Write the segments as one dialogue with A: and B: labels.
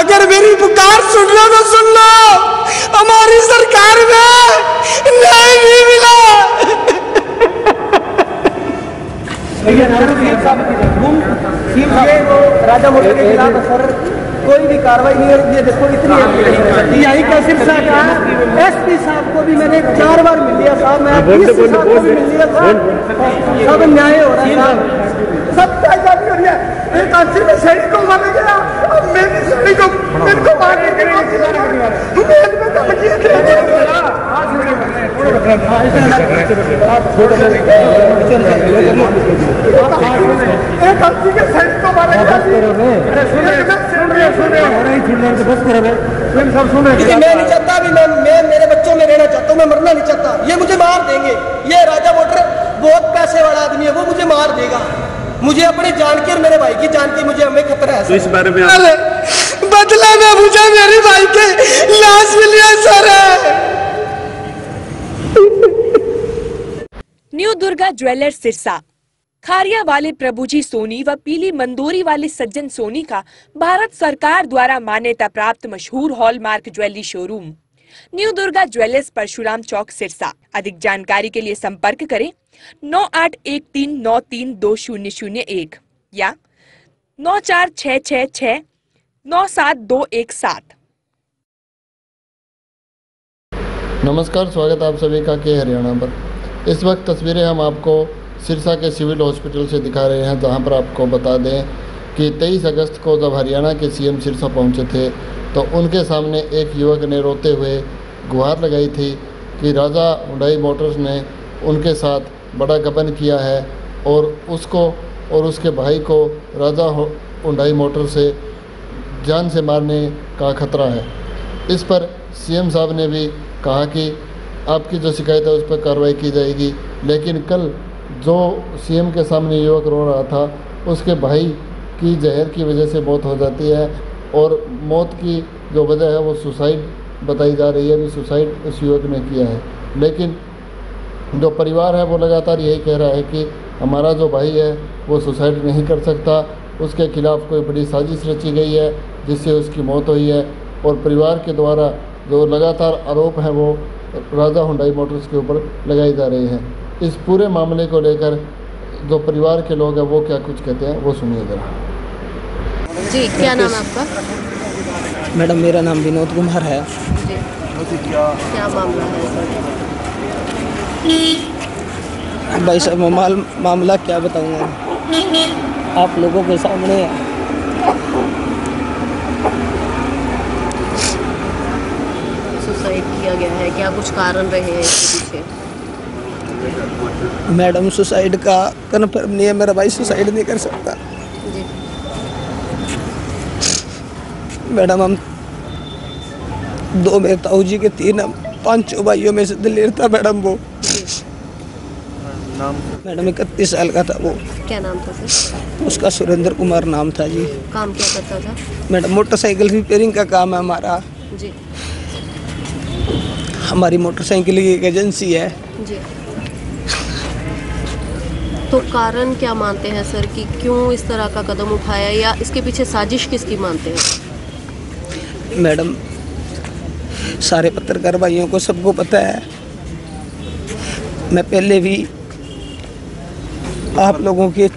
A: अगर मेरी पुकार सुन लो तो सुन लो, हमारी सरकार में न्याय नहीं मिला। राजा मोटर के खिलाफ सर कोई भी कार्रवाई नहीं है। ये देखो इतनी यही का सिरसा का एसपी साहब को भी मैंने 4 बार मिल लिया साहब, मैं डीसी साहब को भी मिल लिया साहब, सब न्याय हो रहा है साहब, सब कायदानी हो रही है। एक आंसी में सैनिक को मारा गया, अब मेरी सैनिक को मेरे को मारने के लिए एक आंसी के सैनिक को मारा गया। मैं नहीं चाहता अभी, मैं मेरे बच्चों में रहना चाहता हूँ, मैं मरना नहीं चाहता। ये मुझे मार देंगे, ये राजा मोटर बहुत पैसे वाला आदमी है, वो मुझे मार देगा। मुझे अपनी जान की और मेरे भाई की जान की मुझे हमें खतरा है। तो इस बारे में बदला में मुझे मेरे भाई के लाश मिली है sir.
B: New Durga jewellers Sirsa Khariya वाले प्रभुजी सोनी व पीली मंदोरी वाले सज्जन सोनी का भारत सरकार द्वारा मान्यता प्राप्त मशहूर hallmark jewellery showroom new Durga jewellers Parshuram चौक सिरसा। अधिक जानकारी के लिए संपर्क करें 9813932001 या 9466697217।
C: नमस्कार, स्वागत आप सभी का के हरियाणा पर। इस वक्त तस्वीरें हम आपको सिरसा के सिविल हॉस्पिटल से दिखा रहे हैं, जहां पर आपको बता दें कि 23 अगस्त को जब हरियाणा के सीएम सिरसा पहुंचे थे तो उनके सामने एक युवक ने रोते हुए गुहार लगाई थी कि राजा हुंडई मोटर्स ने उनके साथ बड़ा गबन किया है और उसको और उसके भाई को राजा हुंडई मोटर से जान से मारने का खतरा है। इस पर सीएम साहब ने भी कहा कि आपकी जो शिकायत है उस पर कार्रवाई की जाएगी। लेकिन कल जो सीएम के सामने युवक रो रहा था, उसके भाई की जहर की वजह से मौत हो जाती है और मौत की जो वजह है वो सुसाइड बताई जा रही है। अभी सुसाइड उस युवक ने किया है, लेकिन जो परिवार है वो लगातार यही कह रहा है कि हमारा जो भाई है वो सुसाइड नहीं कर सकता, उसके खिलाफ कोई बड़ी साजिश रची गई है जिससे उसकी मौत हुई है। और परिवार के द्वारा जो लगातार आरोप हैं वो राजा हुंडई मोटर्स के ऊपर लगाए जा रहे हैं। इस पूरे मामले को लेकर जो परिवार के लोग हैं वो क्या कुछ कहते हैं वो सुनिए जरा।
D: जी, क्या नाम है आपका?
A: मैडम, मेरा नाम विनोद कुमार है।
D: जी, क्या मामला है?
A: भाई साहब, मामला क्या बताऊंगा आप लोगों के सामने है।
D: सुसाइड किया गया है, क्या कुछ कारण रहे हैं इसके पीछे?
A: मैडम, सुसाइड का कन्फर्म नहीं है, मेरा भाई सुसाइड नहीं कर सकता।
D: जी। मैडम,
A: हम 2 मेरे ताऊ जी के 3 हम 5 भाइयों में से दिलेर था मैडम। वो नाम मैडम 31 साल का था। वो
D: क्या नाम था सर?
A: उसका सुरेंद्र कुमार नाम था जी।
D: काम क्या करता था?
A: मैडम, मोटरसाइकिल रिपेयरिंग का काम है हमारा
D: जी।
A: हमारी मोटरसाइकिल की एक एजेंसी है
D: जी। तो कारण क्या मानते हैं सर कि क्यों इस तरह का कदम उठाया, या इसके पीछे साजिश किसकी मानते हैं?
A: मैडम, सारे पत्रकार भाइयों को सबको पता है। मैं पहले भी आप लोगों के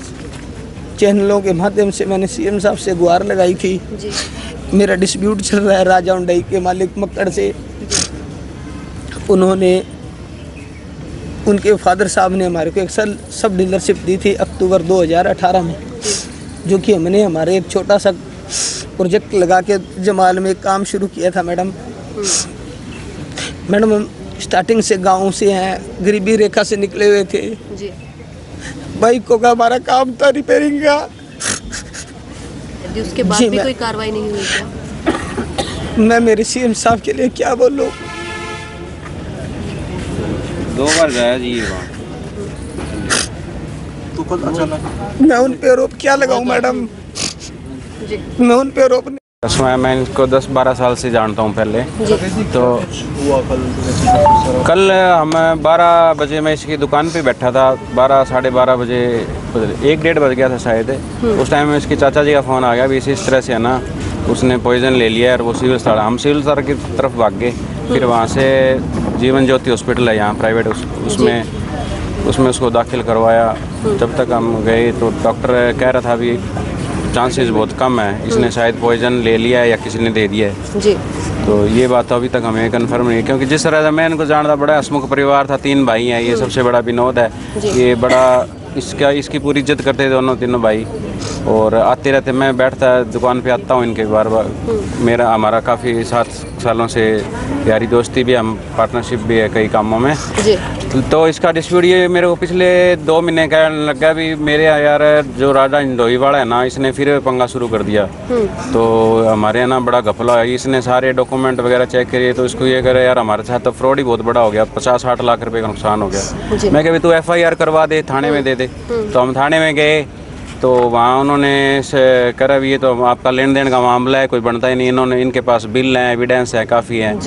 A: चैनलों के माध्यम से मैंने सीएम साहब से गुहार लगाई थी।
D: जी।
A: मेरा डिस्प्यूट चल रहा है राजा हुंडई के मालिक मक्कड़ से। उन्होंने उनके फादर साहब ने हमारे को एक सब डीलरशिप दी थी अक्टूबर 2018 में, जो कि हमने हमारे एक छोटा सा प्रोजेक्ट लगा के जमाल में काम शुरू किया था। मैडम, हम स्टार्टिंग से गांव से हैं, गरीबी रेखा से निकले हुए थे
D: जी।
A: बाइकों का हमारा काम था रिपेयरिंग का।
D: उसके बाद भी कोई कार्रवाई नहीं हुई क्या?
A: मैं मेरे सीएम साहब के लिए क्या बोलूं?
E: 2 बार गया जी ये बात।
A: तो कल अचानक मैं उन पे आरोप क्या लगाऊं मैडम? मैं उन पे आरोप
E: मैं इनको 10-12 साल से जानता हूँ पहले। तो कल हम 12 बजे मैं इसकी दुकान पे बैठा था, 12 साढ़े 12 बजे 1-1:30 बज गया था शायद। उस टाइम में इसके चाचा जी का फ़ोन आ गया भी इस तरह से है ना उसने पॉइजन ले लिया और वो सिविल अस्पताल, हम सिविल अस्पताल की तरफ भाग गए। फिर वहाँ से जीवन ज्योति हॉस्पिटल है यहाँ प्राइवेट, उसमें उसको दाखिल करवाया। जब तक हम गए तो डॉक्टर कह रहा था अभी चांसेस बहुत कम है, इसने शायद पॉइजन ले लिया है या किसी ने दे दिया है जी। तो ये बात तो अभी तक हमें कंफर्म नहीं है, क्योंकि जिस तरह से मैं इनको जानता, बड़ा हसमुख परिवार था, 3 भाई हैं, ये सबसे बड़ा विनोद है, ये बड़ा इसकी पूरी इज्जत करते दोनों तीनों भाई। और आते रहते, मैं बैठता दुकान पे आता हूँ इनके बार हमारा काफ़ी 7 सालों से यारी दोस्ती भी है, हम पार्टनरशिप भी है कई कामों में जी। तो इसका डिस्प्यूट ये मेरे को पिछले 2 महीने कहने लगा भी मेरे यार जो राजा इंडोई वाला है ना, इसने फिर पंगा शुरू कर दिया। तो हमारे यहाँ ना बड़ा घपला है, इसने सारे डॉक्यूमेंट वगैरह चेक किए तो इसको ये करे यार हमारे साथ तो फ्रॉड ही बहुत बड़ा हो गया, 50-60 लाख रुपए का नुकसान हो गया। मैं कह तू FIR करवा दे, थाने में दे दे। तो हम थाने में गए तो वहाँ उन्होंने करा भी ये तो आपका लेन देन का मामला है, कोई बनता ही नहीं, इन्होंने इनके पास बिल हैं, एविडेंस है, काफ़ी है।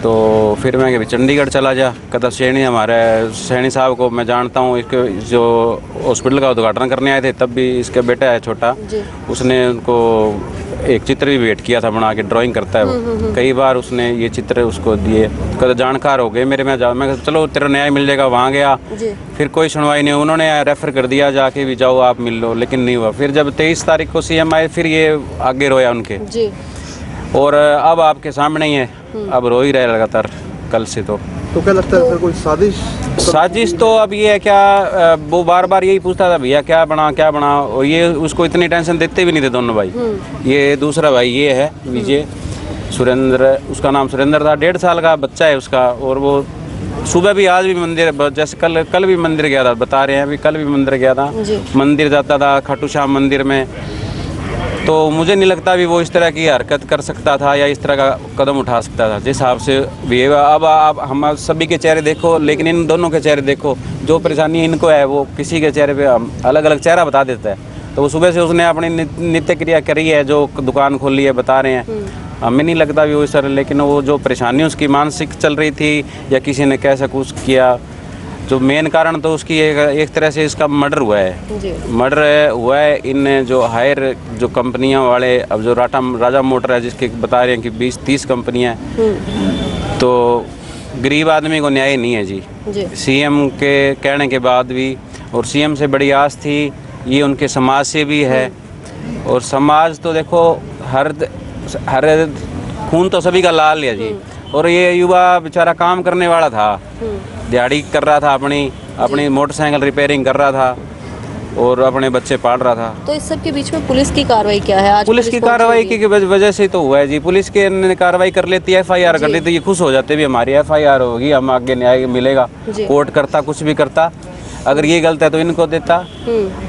E: तो फिर मैं कि चंडीगढ़ चला जा, कहता सैनी, हमारे सैनी साहब को मैं जानता हूँ, इसके जो हॉस्पिटल का उद्घाटन करने आए थे तब भी इसका बेटा है छोटा, उसने उनको एक चित्र भी भेंट किया था बना के, ड्राइंग करता है वो, कई बार उसने ये चित्र उसको दिए। कहते जानकार हो गए मेरे में चलो तेरा न्याय मिल जाएगा। वहाँ गया, फिर कोई सुनवाई नहीं, उन्होंने रेफर कर दिया जाके भी जाओ आप मिल लो, लेकिन नहीं हुआ। फिर जब 23 तारीख को CM आए, फिर ये आगे रोया उनके जी। और अब आपके सामने ही है, अब रो ही रहे लगातार कल से। तो
C: क्या लगता है सर, कोई
E: साजिश तो अब ये है क्या, वो बार बार यही पूछता था भैया क्या बना, और ये उसको इतनी टेंशन देते भी नहीं थे दोनों भाई। ये दूसरा भाई ये है विजय सुरेंद्र, उसका नाम सुरेंद्र था, 1.5 साल का बच्चा है उसका। और वो सुबह भी आज भी मंदिर, जैसे कल भी मंदिर गया था, बता रहे हैं अभी कल भी मंदिर गया था, मंदिर जाता था खाटू श्याम मंदिर में। तो मुझे नहीं लगता भी वो इस तरह की हरकत कर सकता था या इस तरह का कदम उठा सकता था, जिस हिसाब से बिहेव। अब आप हम सभी के चेहरे देखो, लेकिन इन दोनों के चेहरे देखो, जो परेशानी इनको है वो किसी के चेहरे पे अलग अलग चेहरा बता देता है। तो वो सुबह से उसने अपनी नित्य क्रिया करी है, जो दुकान खोली है, बता रहे हैं। हमें नहीं लगता भी वो इस तरह, लेकिन वो जो परेशानी उसकी मानसिक चल रही थी या किसी ने कैसा कुछ किया, जो मेन कारण तो उसकी एक तरह से इसका मर्डर हुआ है। इन जो हायर जो कंपनियां वाले, अब जो राजा मोटर है जिसके बता रहे हैं कि 20-30 कंपनियां हैं, तो गरीब आदमी को न्याय नहीं है जी। CM के कहने के बाद भी, और CM से बड़ी आस थी, ये उनके समाज से भी है। और समाज तो देखो हर खून तो सभी का लाल है जी। और ये युवा बेचारा काम करने वाला था, दिहाड़ी कर रहा था, अपनी मोटरसाइकिल रिपेयरिंग कर रहा था और अपने बच्चे पाल रहा था।
D: तो इस सब के बीच में पुलिस की कार्रवाई क्या है आज?
E: पुलिस की कार्रवाई की वजह से तो हुआ है जी। पुलिस के कार्रवाई कर लेती है, FIR कर लेती है, ये खुश हो जाते भी हमारी FIR होगी, हम आगे न्याय मिलेगा। कोर्ट करता कुछ भी करता, अगर ये गलत है तो इनको देता,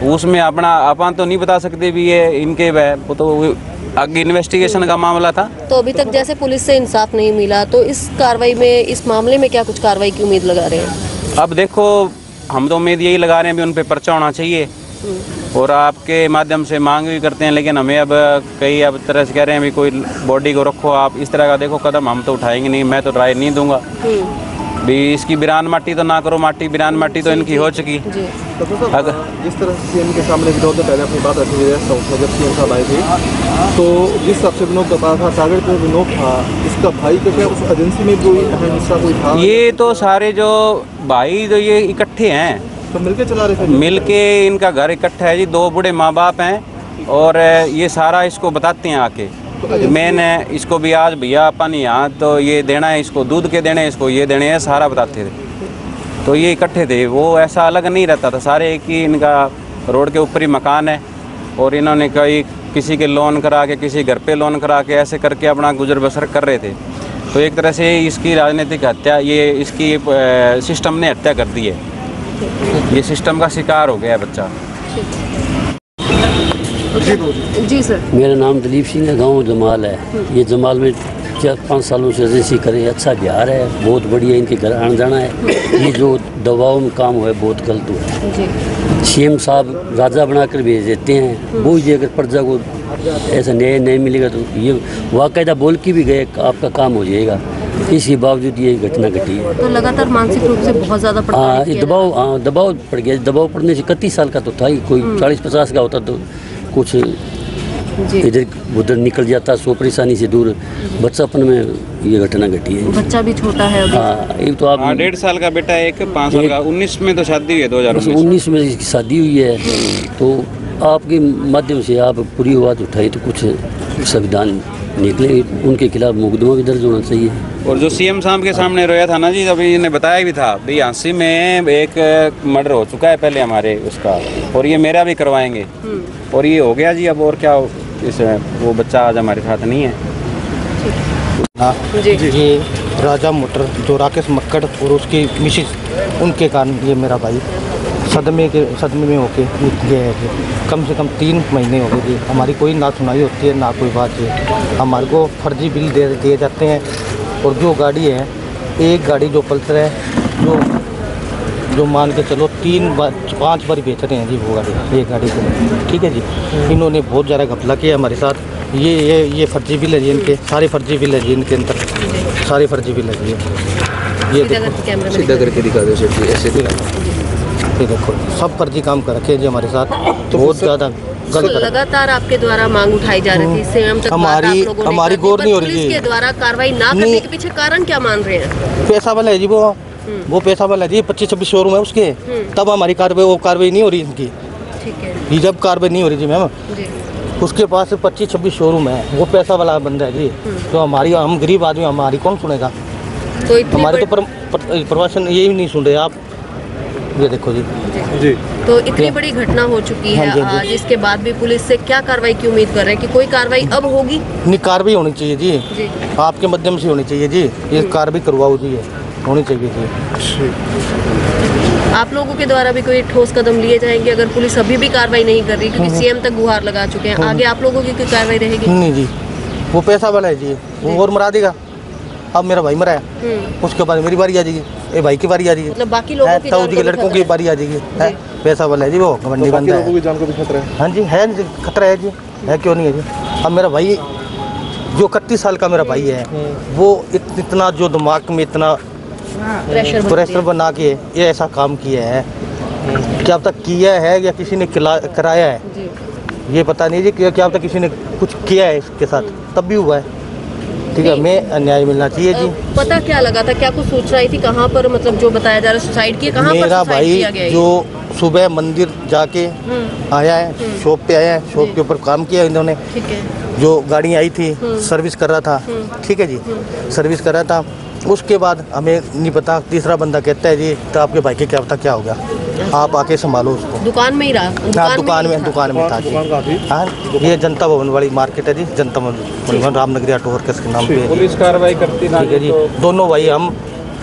E: उसमें अपन तो नहीं बता सकते भी ये इनके वो तो आगे इन्वेस्टिगेशन का मामला था।
D: तो अभी तक जैसे पुलिस से इंसाफ नहीं मिला, तो इस कार्रवाई में, इस मामले में क्या कुछ कार्रवाई की उम्मीद लगा रहे हैं?
E: अब देखो, हम तो उम्मीद यही लगा रहे हैं भी उन पे पर्चा होना चाहिए, और आपके माध्यम से मांग भी करते हैं। लेकिन हमें अब कई अब तरह से कह रहे हैं भी कोई बॉडी को रखो आप, इस तरह का देखो कदम हम तो उठाएंगे नहीं, मैं तो राय नहीं दूंगा भी इसकी बिरान माटी तो ना करो, बिरान माटी तो इनकी हो चुकी।
C: अगर जिस तरह से CM के सामने विनोद ने पहले अपनी बात रखी है, जब CM साहब आए थे, तो जिस हिसाब से विनोद बता था, टारगेट जो विनोद था, इसका भाई का क्या उस एजेंसी में कोई अहम हिस्सा कोई था?
E: ये तो सारे जो भाई जो ये इकट्ठे हैं,
C: तो मिलके चला रहे थे,
E: मिलके इनका घर इकट्ठा है जी। 2 बूढ़े माँ बाप हैं और ये सारा इसको बताते हैं आके, मैंने इसको भी आज भैया अपन यहाँ तो ये देना है, इसको दूध के देने, इसको ये देने हैं, सारा बताते थे। तो ये इकट्ठे थे, वो ऐसा अलग नहीं रहता था, सारे एक ही इनका रोड के ऊपर ही मकान है। और इन्होंने किसी के लोन करा के, किसी घर पे लोन करा के, ऐसे करके अपना गुजर बसर कर रहे थे। तो एक तरह से इसकी राजनीतिक हत्या, ये इसकी सिस्टम ने हत्या कर दी है, ये सिस्टम का शिकार हो गया है बच्चा।
D: जी सर,
F: मेरा नाम दलीप सिंह है, गांव जमाल है। ये जमाल में 4-5 सालों से एजेंसी करे, अच्छा बिहार है, बहुत बढ़िया, इनके घर आना जाना है। ये जो दबाव में काम हुआ है बहुत गलत हुआ है। CM साहब राजा बनाकर भेज देते हैं, वो ही अगर प्रजा को ऐसा न्याय नहीं मिलेगा तो ये वाकायदा बोल के भी गए आपका काम हो जाएगा, इसके बावजूद ये घटना घटी है।
D: तो लगातार मानसिक रूप से बहुत ज़्यादा
F: दबाव पड़ गया। दबाव पड़ने से 31 साल का तो था ही, कोई 40-50 का होता तो कुछ
D: जी।
F: इधर उधर निकल जाता, सो परेशानी से दूर। बच्चापन में ये घटना घटी है।
D: बच्चा भी छोटा है अभी।
F: हाँ, एक तो आप
E: 1.5 साल का बेटा है, एक 5 साल का। 19 में तो शादी हुई है, 2019
F: 19 में इसकी शादी हुई है। तो आपके माध्यम से आप पूरी आवाज़ उठाई तो कुछ संविधान निकले, उनके खिलाफ मुकदमा भी दर्ज होना चाहिए।
E: और जो सीएम साहब के सामने रोया था ना जी, अभी इन्हें बताया भी था भाई झांसी में एक मर्डर हो चुका है पहले हमारे उसका, और ये मेरा भी करवाएंगे, और ये हो गया जी। अब और क्या, इस वो बच्चा आज हमारे साथ नहीं है।
D: जी।
A: ये राजा मोटर जो राकेश मक्कड़ और उसकी मिसिस, उनके कारण ये मेरा भाई सदमे में होके गए हैं जी। कम से कम 3 महीने हो गए जी। हमारी कोई ना सुनाई होती है ना कोई बात जी। हमारे को फर्जी बिल दिए जाते हैं, और जो गाड़ी है, एक गाड़ी जो पल्सर है, जो मान के चलो 5 बार बेच रहे हैं जी वो गाड़ी, एक गाड़ी को। ठीक है जी, इन्होंने बहुत ज़्यादा घपला किया हमारे साथ। ये फर्जी बिल है जी इनके, सारे फर्जी बिल है जी इनके अंदर, सारे फर्जी बिल है जी। ये देखो,
D: सीधा करके दिखा दो सर जी, ऐसे
A: ये देखो सब फर्जी काम कर रखे हैं जी हमारे साथ, बहुत ज़्यादा गलत है।
D: लगातार आपके द्वारा मांग उठाई जा रही थी, सीएम तक
A: हमारी गौर नहीं हो रही
D: पुलिस के द्वारा कार्रवाई ना करने के पीछे कारण क्या मान रहे हैं?
A: पैसा वाला है जी वो पैसा वाला है जी। 25-26 शोरूम है उसके, तब हमारी कार्रवाई नहीं हो रही इनकी।
D: ठीक है
A: ये जब कार्रवाई नहीं हो रही जी मैम, उसके पास 25-26 शोरूम है, वो पैसा वाला बंदा है जी। तो हम गरीब आदमी, हमारी कौन सुनेगा?
D: तो
A: हमारे तो प्रवासन यही नहीं सुन रहे आप। ये देखो जी।
D: जी। तो इतनी बड़ी घटना हो चुकी है आज, इसके बाद भी पुलिस से क्या कार्रवाई की उम्मीद कर रहे हैं कि कोई कार्रवाई अब होगी?
A: नहीं, कार्रवाई होनी चाहिए जी, आपके माध्यम से होनी चाहिए जी। ये कार्रवाई करवाओ जी, होनी चाहिए जी।
D: आप लोगों के द्वारा भी कोई ठोस कदम लिए जाएंगे अगर पुलिस अभी भी कार्रवाई नहीं कर रही, क्योंकि सीएम तक गुहार लगा चुके हैं, आगे आप लोगों की कोई कार्रवाई रहेगी?
A: नहीं जी, वो पैसा वाला है जी, वो और मरा देगा। अब मेरा भाई मरा है, उसके बाद मेरी बारी आ जाएगी, ये भाई की बारी आ जाएगी,
D: मतलब बाकी लोगों की जान को भी
A: लड़कों की बारी आ जाएगी। पैसा वाला है जी, वो घमंडी बंदा है।
G: लोगों की जान को भी खतरा है।
A: हाँ जी, है खतरा है जी, है क्यों नहीं है जी। अब मेरा भाई जो 31 साल का मेरा भाई है, वो इतना जो दिमाग में इतना प्रेशर बना के ये ऐसा काम किया है, क्या अब तक किया है या किसी ने कराया है ये पता नहीं जी। क्या अब तक किसी ने कुछ किया है इसके साथ, तब भी हुआ है। ठीक है, हमें अन्याय मिलना चाहिए जी।
D: पता क्या लगा था, क्या कुछ सोच रही थी, कहाँ पर मतलब जो बताया जा रहा है सुसाइड की, कहाँ पर
A: मेरा
D: सुसाइड
A: भाई
D: किया गया?
A: जो सुबह मंदिर जाके आया है, शॉप पे आया है, शॉप के ऊपर काम किया इन्होंने।
D: ठीक है।
A: जो गाड़ी आई थी सर्विस कर रहा था, ठीक है जी, सर्विस कर रहा था। उसके बाद हमें नहीं पता, तीसरा बंदा कहता है जी तो आपके भाई के क्या पता क्या हो गया, आप आके संभालो उसको।
D: दुकान में ही रहा?
A: हाँ, दुकान में था जी। हाँ, ये जनता भवन वाली मार्केट है जी, जनता भवन रामनगरी ऑटो वर्कर्स के नाम पे।
E: पुलिस कार्रवाई करती ना,
A: ठीक है जी। दोनों भाई हम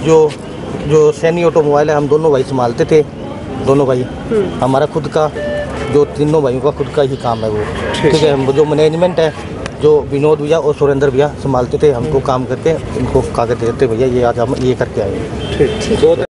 A: जो सैनी ऑटोमोबाइल है, हम दोनों भाई संभालते थे, दोनों भाई। हमारा खुद का, जो तीनों भाइयों का खुद का ही काम है वो। ठीक है, जो मैनेजमेंट है, जो विनोद भैया और सुरेंद्र भैया संभालते थे, हमको काम करके इनको कागज देते, भैया ये आज हम ये करके आए।
E: ठीक।